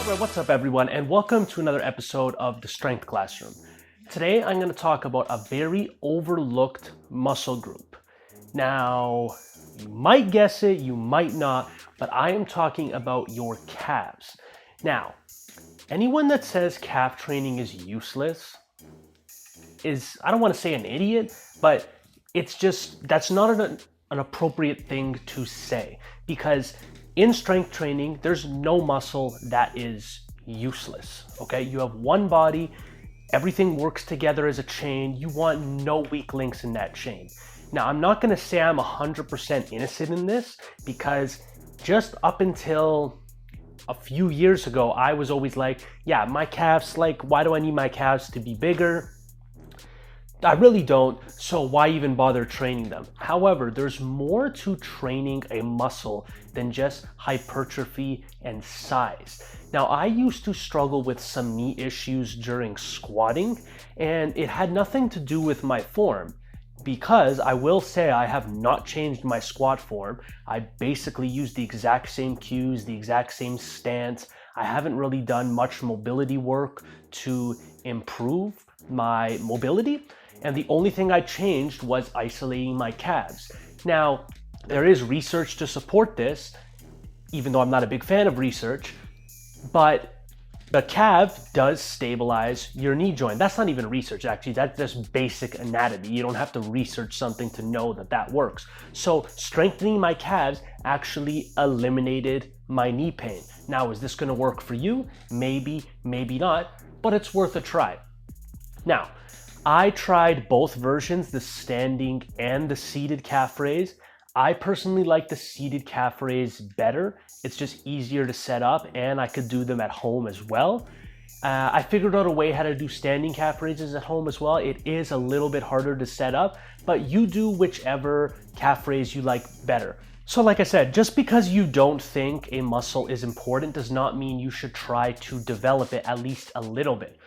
Alright, what's up everyone, and welcome to another episode of The Strength Classroom. Today I'm going to talk about a very overlooked muscle group. Now, you might guess it, you might not, but I am talking about your calves. Now, anyone that says calf training is useless is, I don't want to say an idiot, but it's just, that's not an appropriate thing to say, because in strength training, there's no muscle that is useless, okay? You have one body, everything works together as a chain. You want no weak links in that chain. Now, I'm not gonna say I'm 100% innocent in this, because just up until a few years ago, I was always like, yeah, my calves, like, why do I need my calves to be bigger? I really don't, so why even bother training them? However, there's more to training a muscle than just hypertrophy and size. Now, I used to struggle with some knee issues during squatting, and it had nothing to do with my form, because I will say I have not changed my squat form. I basically use the exact same cues, the exact same stance. I haven't really done much mobility work to improve my mobility. And the only thing I changed was isolating my calves. Now, there is research to support this, even though I'm not a big fan of research, but the calf does stabilize your knee joint. That's not even research, actually. That's just basic anatomy. You don't have to research something to know that that works. So strengthening my calves actually eliminated my knee pain. Now, is this gonna work for you? Maybe, maybe not, but it's worth a try. Now, I tried both versions, the standing and the seated calf raise. I personally like the seated calf raise better. It's just easier to set up, and I could do them at home as well. I figured out a way how to do standing calf raises at home as well. It is a little bit harder to set up, but you do whichever calf raise you like better. So like I said, just because you don't think a muscle is important does not mean you should try to develop it at least a little bit.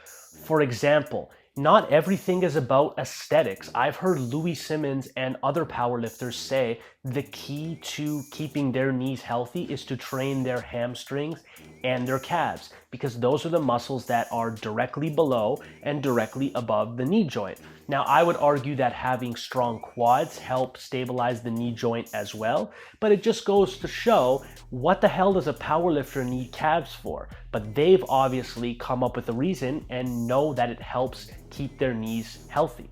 For example, not everything is about aesthetics. I've heard Louis Simmons and other powerlifters say the key to keeping their knees healthy is to train their hamstrings and their calves, because those are the muscles that are directly below and directly above the knee joint. Now, I would argue that having strong quads help stabilize the knee joint as well, but it just goes to show, what the hell does a powerlifter need calves for? But they've obviously come up with a reason and know that it helps keep their knees healthy.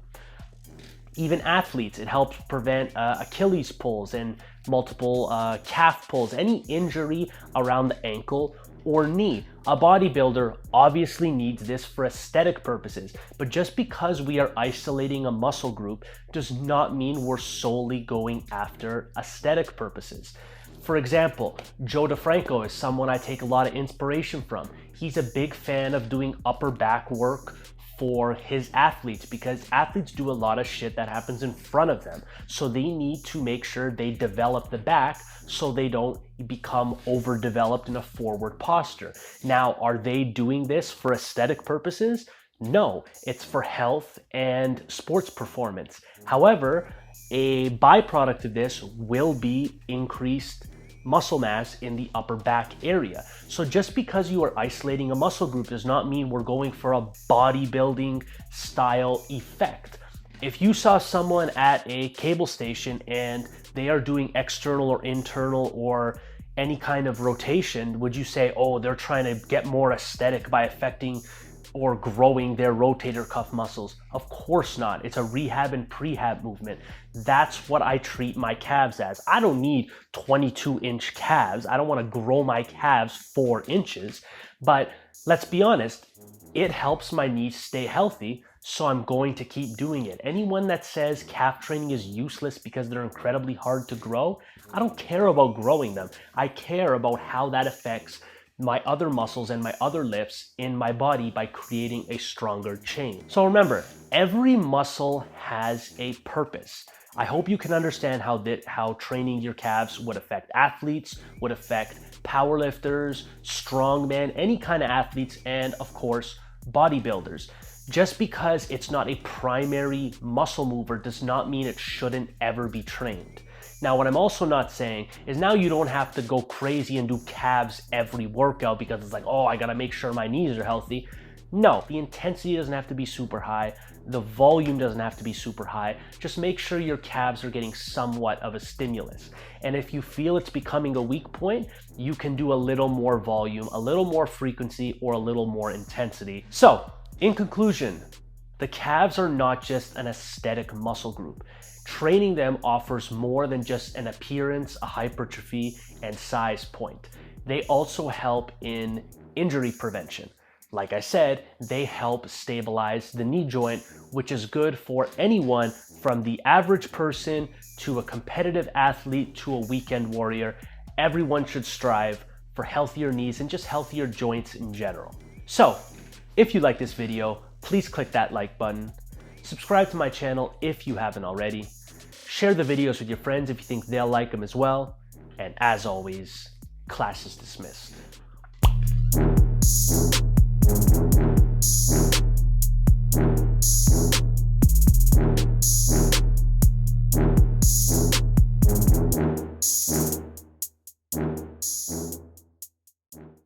Even athletes, it helps prevent Achilles pulls and multiple calf pulls, any injury around the ankle or knee. A bodybuilder obviously needs this for aesthetic purposes, but just because we are isolating a muscle group does not mean we're solely going after aesthetic purposes. For example, Joe DeFranco is someone I take a lot of inspiration from. He's a big fan of doing upper back work for his athletes, because athletes do a lot of shit that happens in front of them. So they need to make sure they develop the back so they don't become overdeveloped in a forward posture. Now, are they doing this for aesthetic purposes? No, it's for health and sports performance. However, a byproduct of this will be increased muscle mass in the upper back area. So just because you are isolating a muscle group does not mean we're going for a bodybuilding style effect. If you saw someone at a cable station and they are doing external or internal or any kind of rotation, would you say, oh, they're trying to get more aesthetic by affecting or growing their rotator cuff muscles? Of course not. It's a rehab and prehab movement. That's what I treat my calves as. I don't need 22-inch calves. I don't want to grow my calves 4 inches, but let's be honest, it helps my knees stay healthy, so I'm going to keep doing it. Anyone that says calf training is useless because they're incredibly hard to grow, I don't care about growing them. I care about how that affects my other muscles and my other lifts in my body by creating a stronger chain. So remember, every muscle has a purpose. I hope you can understand how training your calves would affect athletes, would affect powerlifters, strongmen, any kind of athletes, and of course, bodybuilders. Just because it's not a primary muscle mover does not mean it shouldn't ever be trained. Now, what I'm also not saying is now you don't have to go crazy and do calves every workout because it's like, oh, I gotta make sure my knees are healthy. No, the intensity doesn't have to be super high. The volume doesn't have to be super high. Just make sure your calves are getting somewhat of a stimulus. And if you feel it's becoming a weak point, you can do a little more volume, a little more frequency, or a little more intensity. So, in conclusion, the calves are not just an aesthetic muscle group. Training them offers more than just an appearance, a hypertrophy, and size point. They also help in injury prevention. Like I said, they help stabilize the knee joint, which is good for anyone from the average person to a competitive athlete to a weekend warrior. Everyone should strive for healthier knees and just healthier joints in general. So, if you like this video, please click that like button. Subscribe to my channel if you haven't already. Share the videos with your friends if you think they'll like them as well. And as always, class is dismissed.